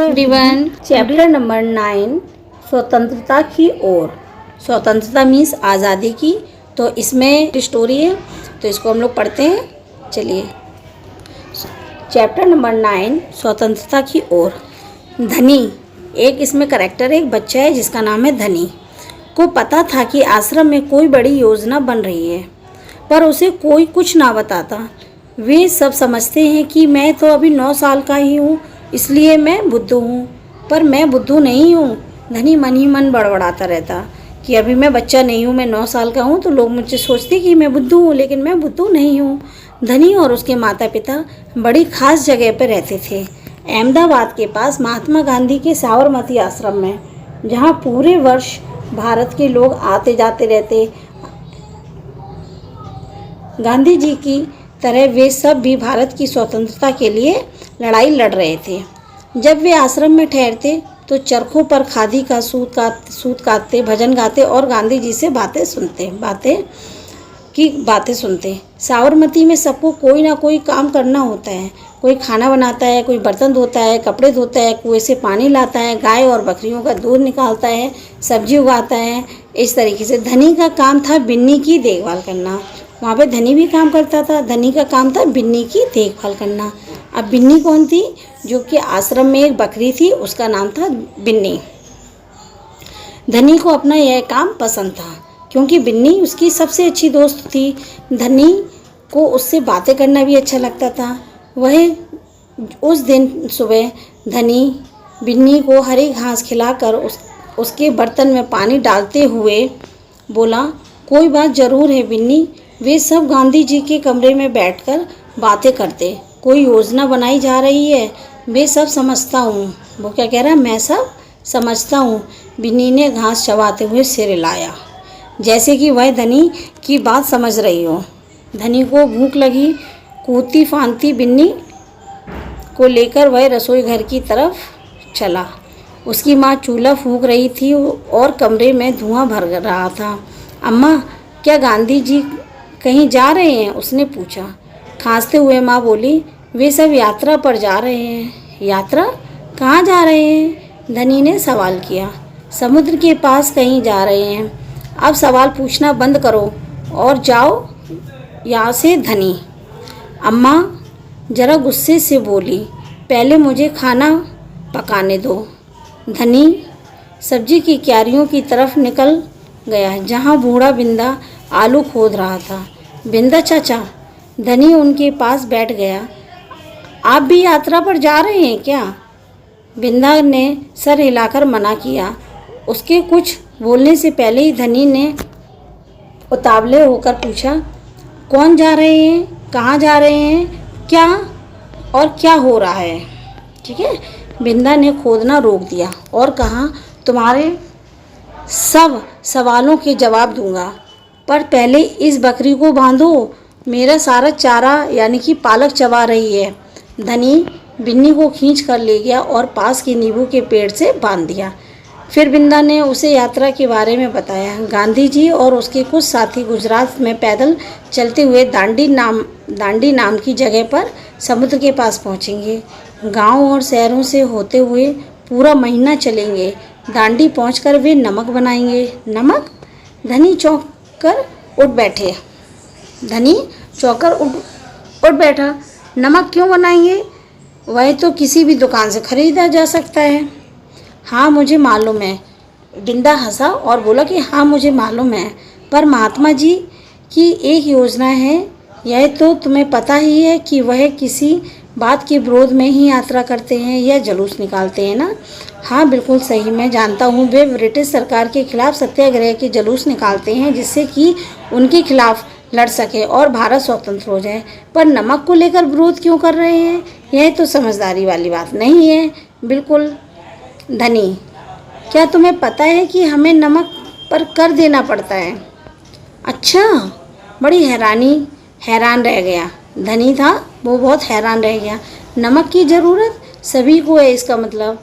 Everyone. Chapter number 9 स्वतंत्रता की ओर। स्वतंत्रता मीन्स आज़ादी की। तो इसमें स्टोरी है, तो इसको हम लोग पढ़ते हैं। चलिए, चैप्टर नंबर 9 स्वतंत्रता की ओर। धनी, एक इसमें करेक्टर है, एक बच्चा है जिसका नाम है धनी। को पता था कि आश्रम में कोई बड़ी योजना बन रही है, पर उसे कोई कुछ ना बताता। वे सब समझते हैं कि मैं तो अभी 9 साल का ही हूँ, इसलिए मैं बुद्धू हूँ, पर मैं बुद्धू नहीं हूँ। धनी मन ही मन बड़बड़ाता रहता कि अभी मैं बच्चा नहीं हूँ, मैं 9 साल का हूँ, तो लोग मुझसे सोचते कि मैं बुद्धू हूँ, लेकिन मैं बुद्धू नहीं हूँ। धनी और उसके माता पिता बड़ी खास जगह पर रहते थे, अहमदाबाद के पास महात्मा गांधी के साबरमती आश्रम में, जहाँ पूरे वर्ष भारत के लोग आते जाते रहते। गांधी जी की तरह वे सब भी भारत की स्वतंत्रता के लिए लड़ाई लड़ रहे थे। जब वे आश्रम में ठहरते तो चरखों पर खादी का सूत काटते, भजन गाते और गांधी जी से बातें सुनते। साबरमती में सबको कोई ना कोई काम करना होता है। कोई खाना बनाता है, कोई बर्तन धोता है, कपड़े धोता है, कुएं से पानी लाता है, गाय और बकरियों का दूध निकालता है, सब्जी उगाता है। इस तरीके से धनी का काम था बिन्नी की देखभाल करना। वहाँ पे धनी भी काम करता था। धनी का काम था बिन्नी की देखभाल करना। अब बिन्नी कौन थी? जो कि आश्रम में एक बकरी थी, उसका नाम था बिन्नी। धनी को अपना यह काम पसंद था, क्योंकि बिन्नी उसकी सबसे अच्छी दोस्त थी। धनी को उससे बातें करना भी अच्छा लगता था। वह उस दिन सुबह धनी बिन्नी को हरी घास खिलाकर उसके बर्तन में पानी डालते हुए बोला, कोई बात ज़रूर है बिन्नी। वे सब गांधी जी के कमरे में बैठकर बातें करते। कोई योजना बनाई जा रही है, मैं सब समझता हूँ। वो क्या कह रहा है? मैं सब समझता हूँ। बिन्नी ने घास चबाते हुए सिर हिलाया, जैसे कि वह धनी की बात समझ रही हो। धनी को भूख लगी। कूदती फांदती बिन्नी को लेकर वह रसोई घर की तरफ चला। उसकी माँ चूल्हा फूंक रही थी और कमरे में धुआं भर रहा था। अम्मा, क्या गांधी जी कहीं जा रहे हैं? उसने पूछा। खांसते हुए माँ बोली, वे सब यात्रा पर जा रहे हैं। यात्रा? कहाँ जा रहे हैं? धनी ने सवाल किया। समुद्र के पास कहीं जा रहे हैं। अब सवाल पूछना बंद करो और जाओ यहाँ से। धनी अम्मा जरा गुस्से से बोली, पहले मुझे खाना पकाने दो। धनी सब्जी की क्यारियों की तरफ निकल गया, जहाँ बूढ़ा बिंदा आलू खोद रहा था। बिंदा चाचा, धनी उनके पास बैठ गया, आप भी यात्रा पर जा रहे हैं क्या? बिंदा ने सर हिलाकर मना किया। उसके कुछ बोलने से पहले ही धनी ने उतावले होकर पूछा, कौन जा रहे हैं? कहाँ जा रहे हैं? क्या हो रहा है? ठीक है। बिंदा ने खोदना रोक दिया और कहा, तुम्हारे सब सवालों के जवाब दूंगा, पर पहले इस बकरी को बांधो। मेरा सारा चारा यानी कि पालक चबा रही है। धनी बिन्नी को खींच कर ले गया और पास के नींबू के पेड़ से बांध दिया। फिर बिंदा ने उसे यात्रा के बारे में बताया। गांधी जी और उसके कुछ साथी गुजरात में पैदल चलते हुए दांडी नाम की जगह पर समुद्र के पास पहुंचेंगे। गांव और शहरों से होते हुए पूरा महीना चलेंगे। दांडी पहुंचकर वे नमक बनाएंगे। नमक? धनी चौंक कर उठ बैठा। नमक क्यों बनाएंगे? वह तो किसी भी दुकान से खरीदा जा सकता है। हाँ, मुझे मालूम है। बिंदा हंसा और बोला कि हाँ, मुझे मालूम है, पर महात्मा जी की एक योजना है। यह तो तुम्हें पता ही है कि वह किसी बात के विरोध में ही यात्रा करते हैं या जुलूस निकालते हैं ना? हाँ, बिल्कुल सही, मैं जानता हूँ। वे ब्रिटिश सरकार के खिलाफ सत्याग्रह के जुलूस निकालते हैं, जिससे कि उनके खिलाफ लड़ सके और भारत स्वतंत्र हो जाए। पर नमक को लेकर विरोध क्यों कर रहे हैं? यह तो समझदारी वाली बात नहीं है। बिल्कुल धनी, क्या तुम्हें पता है कि हमें नमक पर कर देना पड़ता है? अच्छा, बड़ी हैरान रह गया। धनी था, वो बहुत हैरान रह गया। नमक की ज़रूरत सभी को है, इसका मतलब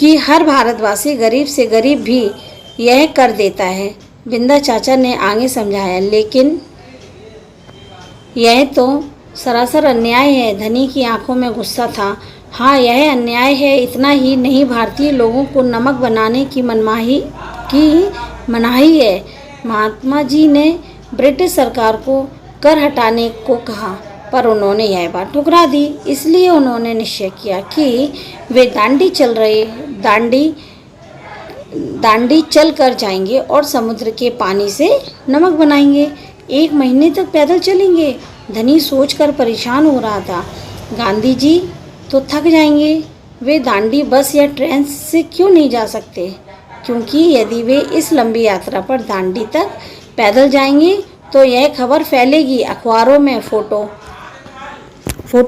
कि हर भारतवासी गरीब से गरीब भी यह कर देता है। बिंदा चाचा ने आगे समझाया, लेकिन यह तो सरासर अन्याय है। धनी की आंखों में गुस्सा था। हाँ, यह अन्याय है। इतना ही नहीं, भारतीय लोगों को नमक बनाने की मनाही है। महात्मा जी ने ब्रिटिश सरकार को कर हटाने को कहा, पर उन्होंने यह बात ठुकरा दी। इसलिए उन्होंने निश्चय किया कि वे दांडी चल कर जाएंगे और समुद्र के पानी से नमक बनाएंगे। 1 महीने तक पैदल चलेंगे। धनी सोचकर परेशान हो रहा था, गांधी जी तो थक जाएंगे। वे दांडी बस या ट्रेन से क्यों नहीं जा सकते? क्योंकि यदि वे इस लंबी यात्रा पर दांडी तक पैदल जाएंगे तो यह खबर फैलेगी, अखबारों में फोटो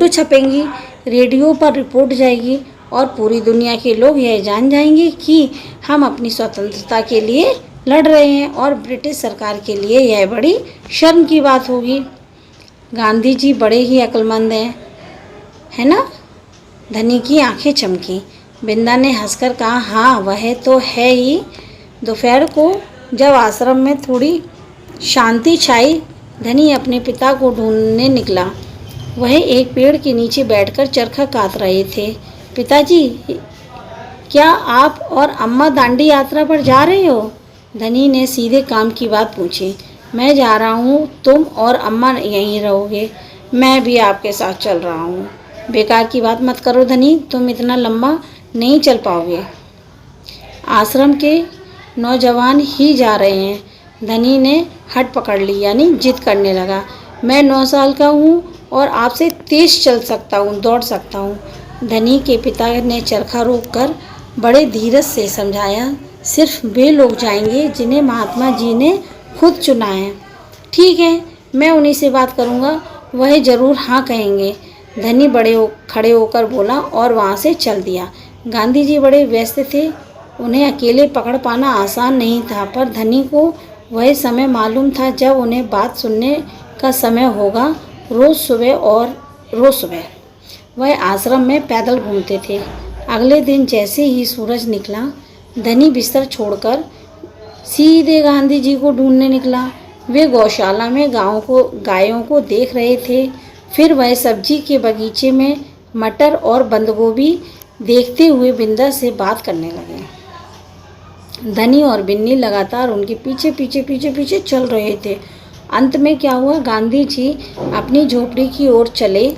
छपेंगी, रेडियो पर रिपोर्ट जाएगी और पूरी दुनिया के लोग यह जान जाएंगे कि हम अपनी स्वतंत्रता के लिए लड़ रहे हैं और ब्रिटिश सरकार के लिए यह बड़ी शर्म की बात होगी। गांधी जी बड़े ही अक्लमंद हैं, है ना? धनी की आंखें चमकी। बिंदा ने हंसकर कहा, हाँ वह तो है ही। दोपहर को जब आश्रम में थोड़ी शांति छाई, धनी अपने पिता को ढूंढने निकला। वह एक पेड़ के नीचे बैठकर चरखा काट रहे थे। पिताजी, क्या आप और अम्मा दांडी यात्रा पर जा रहे हो? धनी ने सीधे काम की बात पूछी। मैं जा रहा हूँ, तुम और अम्मा यहीं रहोगे। मैं भी आपके साथ चल रहा हूँ। बेकार की बात मत करो धनी, तुम इतना लंबा नहीं चल पाओगे। आश्रम के नौजवान ही जा रहे हैं। धनी ने हट पकड़ ली, यानी जिद करने लगा। मैं 9 साल का हूँ और आपसे तेज चल सकता हूँ, दौड़ सकता हूँ। धनी के पिता ने चरखा रोककर बड़े धीरज से समझाया, सिर्फ वे लोग जाएंगे जिन्हें महात्मा जी ने खुद चुना है। ठीक है, मैं उन्हीं से बात करूँगा, वह ज़रूर हाँ कहेंगे। धनी खड़े होकर बोला और वहाँ से चल दिया। गांधी जी बड़े व्यस्त थे, उन्हें अकेले पकड़ पाना आसान नहीं था, पर धनी को वह समय मालूम था जब उन्हें बात सुनने का समय होगा। रोज़ सुबह वह आश्रम में पैदल घूमते थे। अगले दिन जैसे ही सूरज निकला, धनी बिस्तर छोड़कर सीधे गांधी जी को ढूंढने निकला। वे गौशाला में गायों को देख रहे थे। फिर वह सब्जी के बगीचे में मटर और बंद गोभी देखते हुए बिंदा से बात करने लगे। धनी और बिन्नी लगातार उनके पीछे चल रहे थे। अंत में क्या हुआ, गांधी जी अपनी झोपड़ी की ओर चले,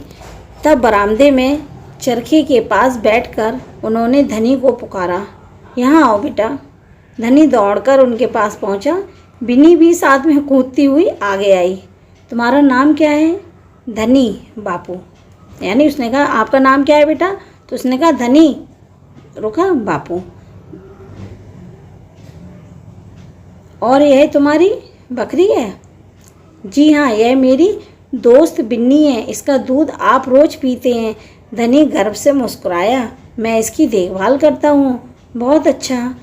तब बरामदे में चरखे के पास बैठकर उन्होंने धनी को पुकारा, यहाँ आओ बेटा। धनी दौड़कर उनके पास पहुँचा। बिन्नी भी साथ में कूदती हुई आगे आई। तुम्हारा नाम क्या है? धनी बापू। यानी उसने कहा, आपका नाम क्या है बेटा? तो उसने कहा, धनी। रुका, बापू। और यह तुम्हारी बकरी है? जी हाँ, यह मेरी दोस्त बिन्नी है, इसका दूध आप रोज़ पीते हैं। धनी गर्व से मुस्कुराया। मैं इसकी देखभाल करता हूँ। बहुत अच्छा।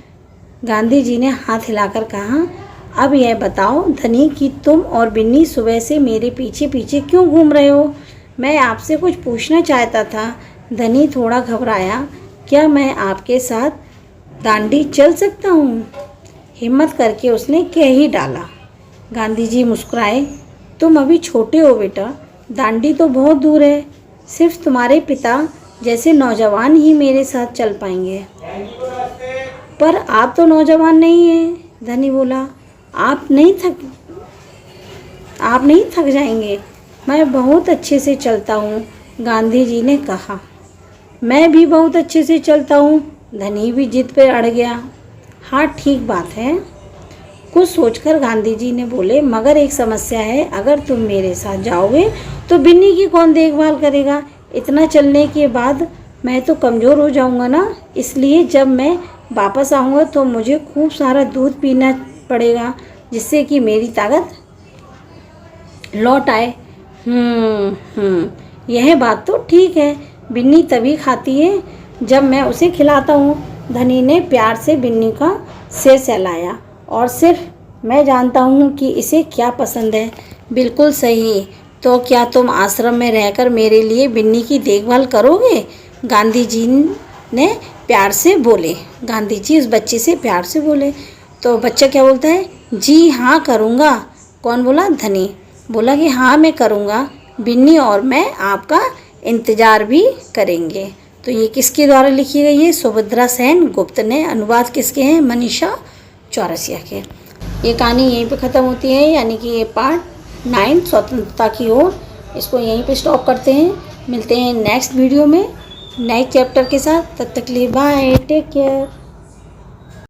गांधी जी ने हाथ हिलाकर कहा, अब यह बताओ धनी कि तुम और बिन्नी सुबह से मेरे पीछे पीछे क्यों घूम रहे हो? मैं आपसे कुछ पूछना चाहता था। धनी थोड़ा घबराया। क्या मैं आपके साथ दांडी चल सकता हूँ? हिम्मत करके उसने कह ही डाला। गांधी जी मुस्कुराए। तुम अभी छोटे हो बेटा, दांडी तो बहुत दूर है। सिर्फ तुम्हारे पिता जैसे नौजवान ही मेरे साथ चल पाएंगे। पर आप तो नौजवान नहीं हैं, धनी बोला। आप नहीं थक जाएंगे। मैं बहुत अच्छे से चलता हूँ, गांधी जी ने कहा। मैं भी बहुत अच्छे से चलता हूँ। धनी भी जिद पर अड़ गया। हाँ, ठीक बात है। कुछ सोचकर गांधी जी ने बोले, मगर एक समस्या है। अगर तुम मेरे साथ जाओगे तो बिन्नी की कौन देखभाल करेगा? इतना चलने के बाद मैं तो कमज़ोर हो जाऊंगा ना। इसलिए जब मैं वापस आऊँगा तो मुझे खूब सारा दूध पीना पड़ेगा, जिससे कि मेरी ताकत लौट आए। यह बात तो ठीक है। बिन्नी तभी खाती है जब मैं उसे खिलाता हूँ। धनी ने प्यार से बिन्नी का सिर सहलाया। और सिर्फ मैं जानता हूँ कि इसे क्या पसंद है। बिल्कुल सही। तो क्या तुम आश्रम में रहकर मेरे लिए बिन्नी की देखभाल करोगे? गांधी जी ने प्यार से बोले। गांधी जी उस बच्चे से प्यार से बोले। तो बच्चा क्या बोलता है? जी हाँ करूँगा। कौन बोला? धनी बोला कि हाँ मैं करूँगा। बिन्नी और मैं आपका इंतज़ार भी करेंगे। तो ये किसके द्वारा लिखी गई है? सुभद्रा सेन गुप्त ने। अनुवाद किसके हैं? मनीषा चौरसिया के। ये कहानी यहीं पे ख़त्म होती है, यानी कि ये पार्ट 9 स्वतंत्रता की ओर, इसको यहीं पे स्टॉप करते हैं। मिलते हैं नेक्स्ट वीडियो में नए चैप्टर के साथ। तब तक के लिए बाय, टेक केयर।